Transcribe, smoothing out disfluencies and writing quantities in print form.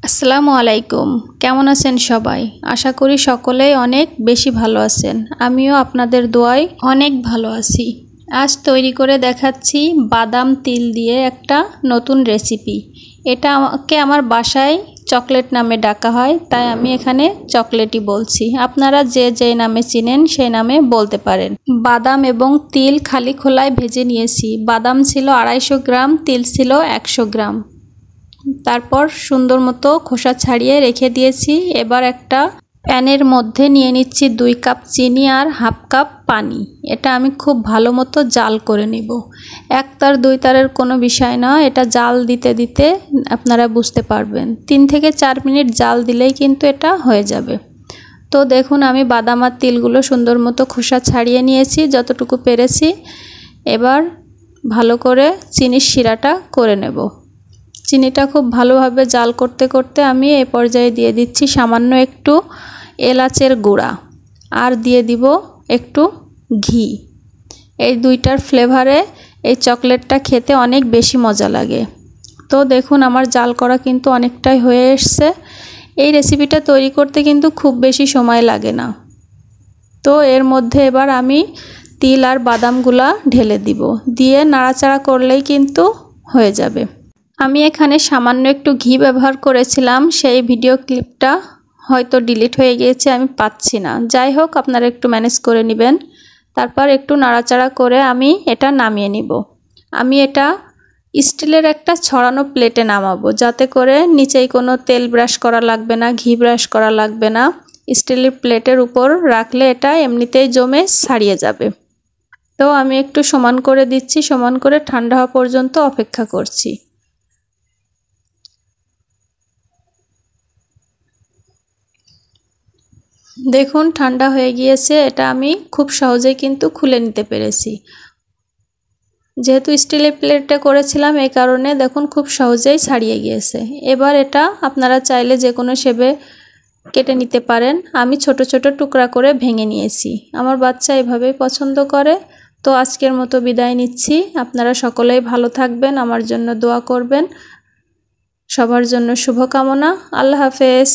আসসালামু আলাইকুম। কেমন আছেন সবাই? আশা করি সকলেই অনেক বেশি ভালো আছেন। আমিও আপনাদের দোয়ায় অনেক ভালো আছি। আজ তৈরি করে দেখাচ্ছি বাদাম তিল দিয়ে একটা নতুন রেসিপি। এটাকে আমার বাসায় চকলেট নামে ডাকা হয়, তাই আমি এখানে চকলেটই বলছি। আপনারা যে নামে চিনেন সেই নামে বলতে পারেন। বাদাম এবং তিল খালি খোলায় ভেজে নিয়েছি। বাদাম ছিল 250 গ্রাম, তিল ছিল 100 গ্রাম। তারপর সুন্দর মতো খোসা ছাড়িয়ে রেখে দিয়েছি। এবার একটা প্যানের মধ্যে নিয়ে নিচ্ছি 2 কাপ চিনি আর হাফ কাপ পানি। এটা আমি খুব ভালো মতো জাল করে নিব। 1 তার 2 তারের কোনো বিষয় না, এটা জাল দিতে দিতে আপনারা বুঝতে পারবেন। 3 থেকে 4 মিনিট জাল দিলেই কিন্তু এটা হয়ে যাবে। তো দেখুন আমি বাদাম আর তিলগুলো সুন্দর মতো খোসা ছাড়িয়ে নিয়েছি যতটুকু পেরেছি। এবার ভালো করে চিনির শিরাটা করে নেব। চিনিটা খুব ভালোভাবে জাল করতে করতে আমি এই পর্যায়ে দিয়ে দিচ্ছি সামান্য একটু এলাচের গুঁড়া আর দিয়ে দিব একটু ঘি। এই দুইটার ফ্লেভারে এই চকলেটটা খেতে অনেক বেশি মজা লাগে। তো দেখুন আমার জাল করা কিন্তু অনেকটাই হয়ে এসছে। এই রেসিপিটা তৈরি করতে কিন্তু খুব বেশি সময় লাগে না। তো এর মধ্যে এবার আমি তিল আর বাদামগুলা ঢেলে দিব, দিয়ে নাড়াচাড়া করলেই কিন্তু হয়ে যাবে। আমি এখানে সামান্য একটু ঘি ব্যবহার করেছিলাম, সেই ভিডিও ক্লিপটা হয়তো ডিলিট হয়ে গিয়েছে, আমি পাচ্ছি না। যাই হোক, আপনারা একটু ম্যানেজ করে নেবেন। তারপর একটু নাড়াচাড়া করে আমি এটা নামিয়ে নিব। আমি এটা স্টিলের একটা ছড়ানো প্লেটে নামাবো, যাতে করে নিচেই কোনো তেল ব্রাশ করা লাগবে না, ঘি ব্রাশ করা লাগবে না। স্টিলের প্লেটের উপর রাখলে এটা এমনিতেই জমে ছাড়িয়ে যাবে। তো আমি একটু সমান করে দিচ্ছি, সমান করে ঠান্ডা হওয়া পর্যন্ত অপেক্ষা করছি। দেখুন ঠান্ডা হয়ে গিয়েছে, এটা আমি খুব সহজেই কিন্তু খুলে নিতে পেরেছি। যেহেতু স্টিলের প্লেটে করেছিলাম এই কারণে দেখুন খুব সহজেই ছাড়িয়ে গিয়েছে। এবার এটা আপনারা চাইলে যে কোনো শেপে কেটে নিতে পারেন। আমি ছোট ছোট টুকরা করে ভেঙে নিয়েছি। আমার বাচ্চা এভাবেই পছন্দ করে। তো আজকের মতো বিদায় নিচ্ছি। আপনারা সকলেই ভালো থাকবেন, আমার জন্য দোয়া করবেন। সবার জন্য শুভকামনা। আল্লাহ হাফেজ।